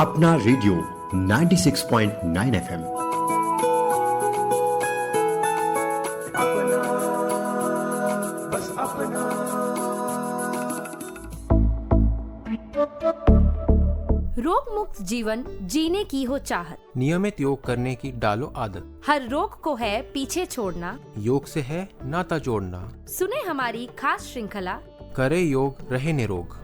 अपना radio 96.9 FM। रोग मुक्त जीवन जीने की हो चाहत, नियमित योग करने की डालो आदत। हर रोग को है पीछे छोड़ना, योग से है नाता जोड़ना। सुने हमारी खास श्रृंखला करे योग रहे निरोग।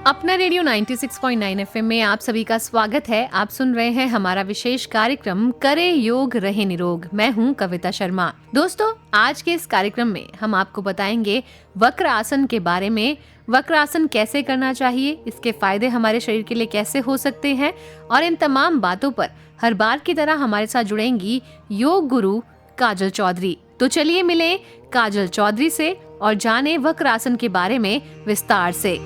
अपना रेडियो 96.9 एफएम में आप सभी का स्वागत है। आप सुन रहे हैं हमारा विशेष कार्यक्रम करे योग रहे निरोग। मैं हूं कविता शर्मा। दोस्तों, आज के इस कार्यक्रम में हम आपको बताएंगे वक्र आसन के बारे में। वक्र आसन कैसे करना चाहिए, इसके फायदे हमारे शरीर के लिए कैसे हो सकते हैं, और इन तमाम बातों पर हर बार की तरह हमारे साथ जुड़ेंगी योग गुरु काजल चौधरी। तो चलिए मिले काजल चौधरी से और जाने वक्र आसन के बारे में विस्तार से।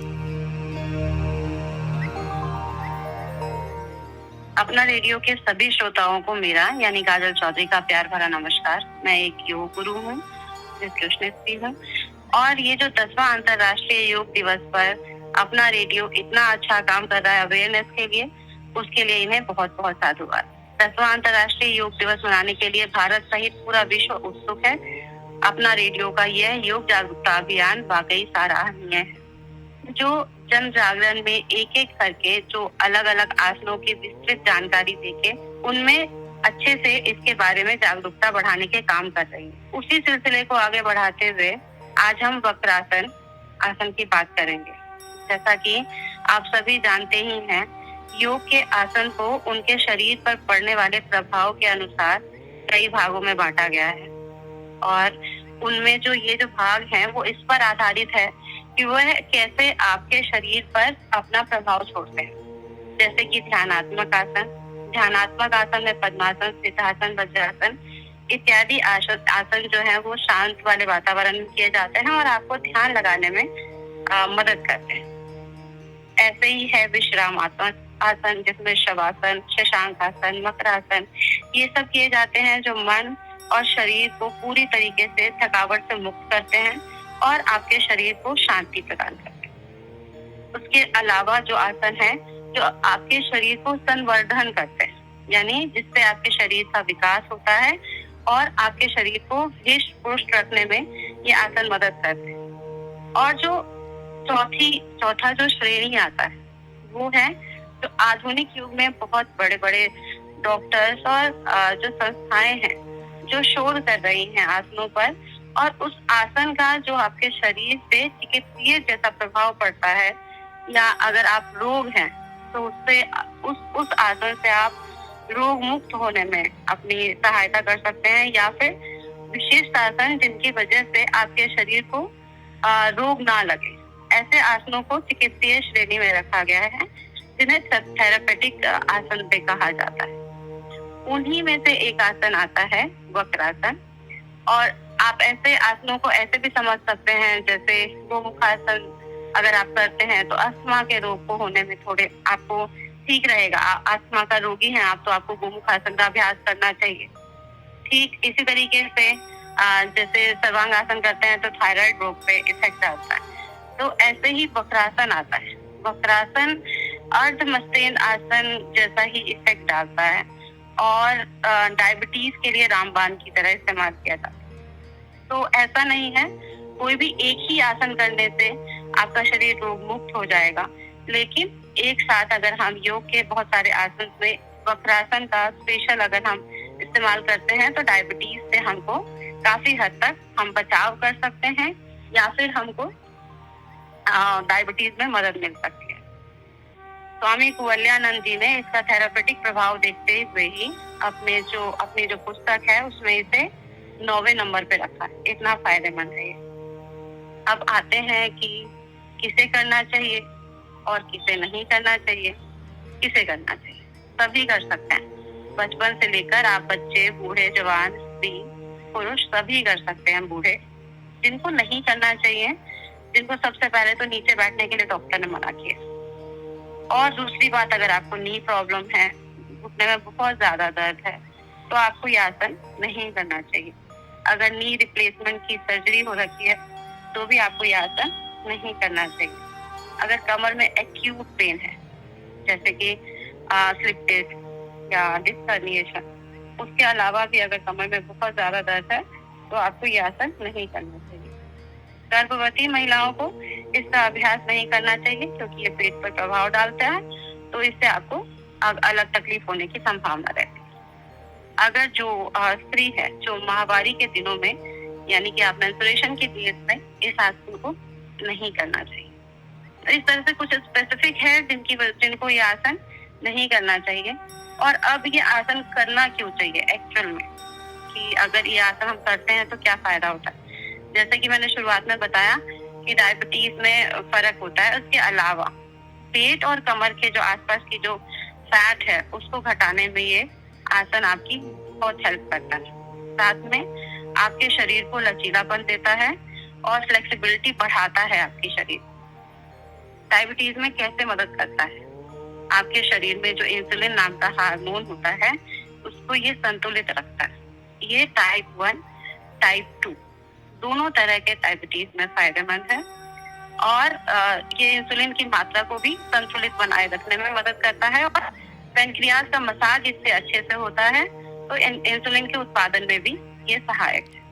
अपना रेडियो के सभी श्रोताओं को मेरा यानी काजल चौधरी का प्यार भरा नमस्कार। मैं एक योग गुरु हूँ, न्यूट्रिशनिस्ट हूँ, और ये जो 10वां अंतर्राष्ट्रीय योग दिवस पर अपना रेडियो इतना अच्छा काम कर रहा है अवेयरनेस के लिए, उसके लिए इन्हें बहुत बहुत साधुवाद। 10वां अंतर्राष्ट्रीय योग दिवस मनाने के लिए भारत सहित पूरा विश्व उत्सुक है। अपना रेडियो का यह योग जागरूकता अभियान वाकई सराहनीय है, जो जन जागरण में एक एक करके जो अलग अलग आसनों की विस्तृत जानकारी देके उनमें अच्छे से इसके बारे में जागरूकता बढ़ाने के काम कर रही है। उसी सिलसिले को आगे बढ़ाते हुए आज हम वक्रासन आसन की बात करेंगे। जैसा कि आप सभी जानते ही हैं, योग के आसन को उनके शरीर पर पड़ने वाले प्रभाव के अनुसार कई भागों में बांटा गया है, और उनमें जो ये जो भाग हैं वो इस पर आधारित है कि वह कैसे आपके शरीर पर अपना प्रभाव छोड़ते हैं। जैसे कि ध्यानात्मक आसन में पद्मासन, सिद्धासन, वज्रासन इत्यादि आसन जो है वो शांत वाले वातावरण में किए जाते हैं और आपको ध्यान लगाने में मदद करते हैं। ऐसे ही है विश्रामात्मक आसन, जिसमें शवासन, शशांक आसन, मकरासन ये सब किए जाते हैं, जो मन और शरीर को पूरी तरीके से थकावट से मुक्त करते हैं और आपके शरीर को शांति प्रदान करते हैं। उसके अलावा जो आसन है जो आपके शरीर को संवर्धन करते हैं, यानी जिससे आपके शरीर का विकास होता है और आपके शरीर को हृष्ट पुष्ट रखने में ये आसन मदद करते हैं। और जो चौथा जो श्रेणी आता है वो है जो आधुनिक युग में बहुत बड़े बड़े डॉक्टर्स और जो संस्थाएं हैं जो शोध कर रही हैं आसनों पर, और उस आसन का जो आपके शरीर पे चिकित्सीय जैसा प्रभाव पड़ता है, या अगर आप रोग हैं तो उससे उस आसन से आप रोग मुक्त होने में अपनी सहायता कर सकते हैं, या फिर विशेष आसन जिनकी वजह से आपके शरीर को रोग ना लगे। ऐसे आसनों को चिकित्सीय श्रेणी में रखा गया है, जिन्हें थेरेपेटिक आसन भी कहा जाता है। उन्हीं में से एक आसन आता है वक्रासन, और आप ऐसे आसनों को ऐसे भी समझ सकते हैं, जैसे गोमुखासन अगर आप करते हैं तो अस्थमा के रोग को होने में थोड़े आपको ठीक रहेगा। अस्थमा का रोगी हैं आप तो आपको गोमुखासन का अभ्यास करना चाहिए। ठीक इसी तरीके से जैसे सर्वांगासन करते हैं तो थायराइड रोग पे इफेक्ट आता है, तो ऐसे ही वक्रासन आता है। वक्रासन अर्धमस्तक आसन जैसा ही इफेक्ट डालता है और डायबिटीज के लिए रामबाण की तरह इस्तेमाल किया जाता है। तो ऐसा नहीं है कोई भी एक ही आसन करने से आपका शरीर रोग मुक्त हो जाएगा, लेकिन एक साथ अगर हम योग के बहुत सारे आसन में वक्रासन का स्पेशल अगर हम इस्तेमाल करते हैं तो डायबिटीज से हमको काफी हद तक हम बचाव कर सकते हैं, या फिर हमको डायबिटीज में मदद मिल सकती है। स्वामी कुवल्यानंद जी ने इसका थेरेपेटिक प्रभाव देखते हुए ही अपनी जो पुस्तक है उसमें इसे 9वें नंबर पे रखा है। इतना फायदेमंद है ये। अब आते हैं कि किसे करना चाहिए और किसे नहीं करना चाहिए। किसे करना चाहिए? सभी कर सकते हैं, बचपन से लेकर आप बच्चे, बूढ़े, जवान, स्त्री, पुरुष सभी कर सकते हैं। बूढ़े जिनको नहीं करना चाहिए, जिनको सबसे पहले तो नीचे बैठने के लिए डॉक्टर ने मना किया। और दूसरी बात, अगर आपको नी प्रॉब्लम है, घुटने में बहुत ज्यादा दर्द है, तो आपको ये आसन नहीं करना चाहिए। अगर नी रिप्लेसमेंट की सर्जरी हो रखी है तो भी आपको ये आसन नहीं करना चाहिए। अगर कमर में एक्यूट पेन है, जैसे कि स्लिप डिस्क या डिस्क हर्निएशन, उसके अलावा भी अगर कमर में बहुत ज्यादा दर्द है तो आपको ये आसन नहीं करना चाहिए। गर्भवती महिलाओं को इसका अभ्यास नहीं करना चाहिए क्योंकि ये पेट पर प्रभाव डालता है, तो इससे आपको अलग तकलीफ होने की संभावना रहती है। अगर जो स्त्री है जो माहवारी के दिनों में यानी कि आप मेंस्ट्रुएशन की पीरियड में इस आसन को नहीं करना चाहिए। तो इस तरह से कुछ स्पेसिफिक है जिनको ये आसन नहीं करना चाहिए। और अब ये आसन करना क्यों चाहिए एक्चुअल में, कि अगर ये आसन हम करते हैं तो क्या फायदा होता है। जैसे कि मैंने शुरुआत में बताया कि डायबिटीज में फर्क होता है, उसके अलावा पेट और कमर के जो आसपास की जो फैट है उसको घटाने में ये आसन आपकी बहुत हेल्प करता है। साथ में आपके शरीर को लचीलापन देता है और फ्लेक्सिबिलिटी बढ़ाता है आपके शरीर। डायबिटीज में कैसे मदद करता है, आपके शरीर में जो इंसुलिन नाम का हार्मोन होता है उसको ये संतुलित रखता है। ये टाइप 1 टाइप 2 दोनों तरह के डायबिटीज में फायदेमंद है और ये इंसुलिन की मात्रा को भी संतुलित बनाए रखने में मदद करता है और पैंक्रियाज का मसाज इससे अच्छे से होता है, तो इंसुलिन के उत्पादन में भी ये सहायक है।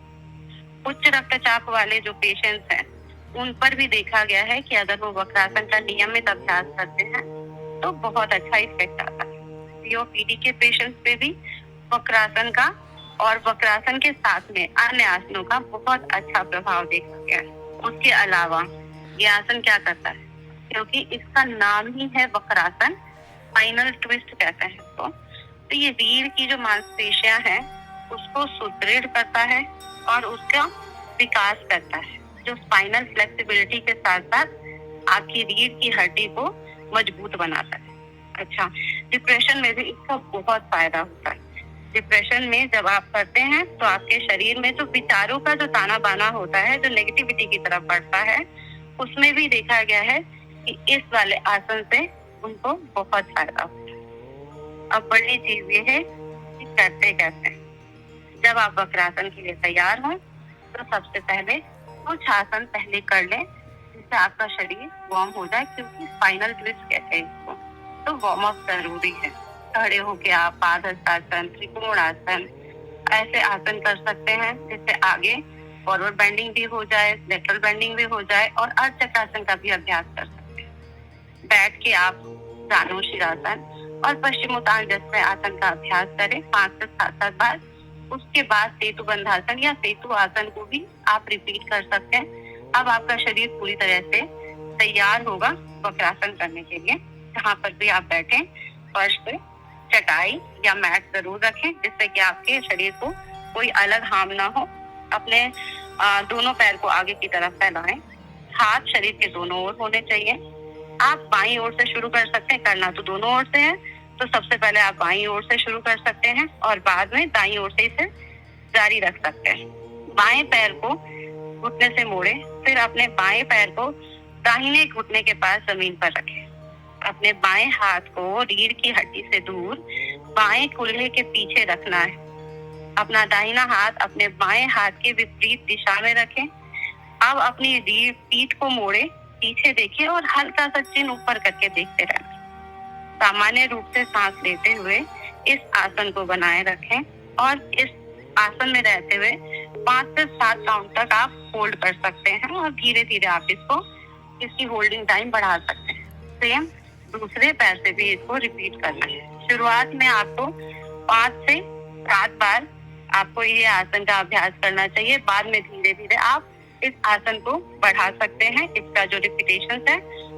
उच्च रक्तचाप वाले जो पेशेंट्स हैं उन पर भी देखा गया है कि अगर वो वक्रासन का नियमित अभ्यास करते हैं तो बहुत अच्छा इफेक्ट आता है। सीओपीडी के पेशेंट्स पे भी वक्रासन का और वक्रासन के साथ में अन्य आसनों का बहुत अच्छा प्रभाव देखा गया है। उसके अलावा ये आसन क्या करता है, क्योंकि इसका नाम ही है वक्रासन, स्पाइनल ट्विस्ट कहते हैं तो ये रीढ़ की जो मांसपेशियां हैं उसको सुदृढ़ करता है और उसका विकास करता है, जो स्पाइनल फ्लेक्सिबिलिटी के साथ साथ आपकी रीढ़ की हड्डी को मजबूत बनाता है। अच्छा, डिप्रेशन में भी इसका बहुत फायदा होता है। डिप्रेशन में जब आप करते हैं तो आपके शरीर में जो विचारों का जो ताना बाना होता है, जो नेगेटिविटी की तरफ बढ़ता है, उसमें भी देखा गया है कि इस वाले आसन से उनको बहुत फायदा होता है। अब बड़ी चीज ये है कि करते कैसे। जब आप वक्रासन के लिए तैयार हो तो सबसे पहले कुछ आसन पहले कर लें जिससे आपका शरीर वार्म हो जाए, क्योंकि स्पाइनल ट्विस्ट कहते हैं इसको, तो वार्म अप जरूरी है। खड़े होके आप पादहस्तासन, त्रिकोण आसन, ऐसे आसन कर सकते हैं जिससे आगे फॉरवर्ड बेंडिंग भी हो जाए, लेटरल बेंडिंग भी हो जाए और अर्धचक्रासन का भी अभ्यास कर सकते हैं। बैठ के आप जानुशिरासन और पश्चिमोत्तान जैसे आसन का अभ्यास करें 5 से 7 बार। उसके बाद सेतु बंधासन या सेतु आसन को भी आप रिपीट कर सकते हैं। अब आपका शरीर पूरी तरह से तैयार होगा वक्रासन करने के लिए। जहाँ पर भी आप बैठे फर्श पे चटाई या मैट जरूर रखें जिससे कि आपके शरीर को कोई अलग हार्म ना हो। अपने दोनों पैर को आगे की तरफ फैलाएं, हाथ शरीर के दोनों ओर होने चाहिए। आप बाईं ओर से शुरू कर सकते हैं, करना तो दोनों ओर से है, तो सबसे पहले आप बाईं ओर से शुरू कर सकते हैं और बाद में दाईं ओर से इसे जारी रख सकते हैं। बाएं पैर को घुटने से मोड़े, फिर अपने बाएं पैर को दाहिने घुटने के पास जमीन पर रखें। अपने बाएं हाथ को रीढ़ की हड्डी से दूर बाएं कूल्हे के पीछे रखना है। अपना दाहिना हाथ अपने बाएं हाथ के विपरीत दिशा में रखें। अब अपनी रीढ़ पीठ को मोड़े, पीछे देखें और हल्का सा चिन्ह ऊपर करके देखते रहना। सामान्य रूप से सांस लेते हुए इस आसन को बनाए रखें और इस आसन में रहते हुए 5 से 7 काउंट तक आप होल्ड कर सकते हैं और धीरे धीरे आप इसकी होल्डिंग टाइम बढ़ा सकते हैं। सेम दूसरे पैर से भी इसको रिपीट करना है। शुरुआत में आपको 5 से 7 बार आपको ये आसन का अभ्यास करना चाहिए। बाद में धीरे धीरे आप इस आसन को बढ़ा सकते हैं, इसका जो रिपीटेशन है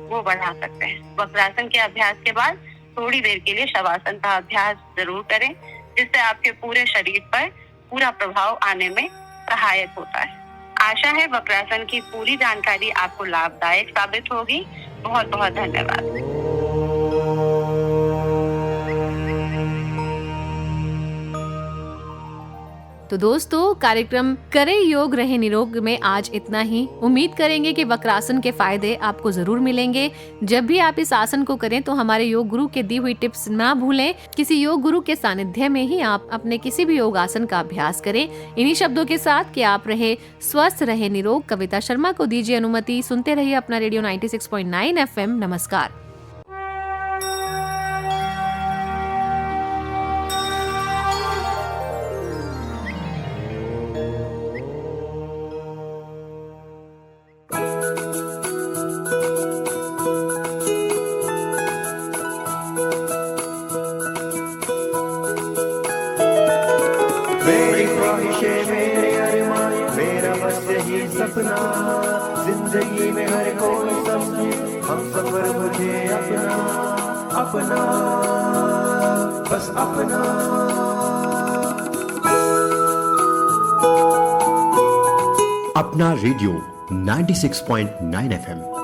वो बढ़ा सकते हैं। वक्रासन के अभ्यास के बाद थोड़ी देर के लिए शवासन का अभ्यास जरूर करें जिससे आपके पूरे शरीर पर पूरा प्रभाव आने में सहायक होता है। आशा है वक्रासन की पूरी जानकारी आपको लाभदायक साबित होगी। बहुत बहुत धन्यवाद। तो तो दोस्तों, कार्यक्रम करे योग रहे निरोग में आज इतना ही। उम्मीद करेंगे कि वक्रासन के फायदे आपको जरूर मिलेंगे। जब भी आप इस आसन को करें तो हमारे योग गुरु के दी हुई टिप्स ना भूलें। किसी योग गुरु के सानिध्य में ही आप अपने किसी भी योग आसन का अभ्यास करें। इन्हीं शब्दों के साथ कि आप रहे स्वस्थ, रहे निरोग, कविता शर्मा को दीजिए अनुमति। सुनते रहिए अपना रेडियो 96.9 FM। नमस्कार। मेरी ख्वाहिशें, मेरे अरमान, मेरा बस यही सपना, जिंदगी में हर कोई समझे हम सफर मुझे अपना, अपना, बस अपना। अपना रेडियो 96.9 FM।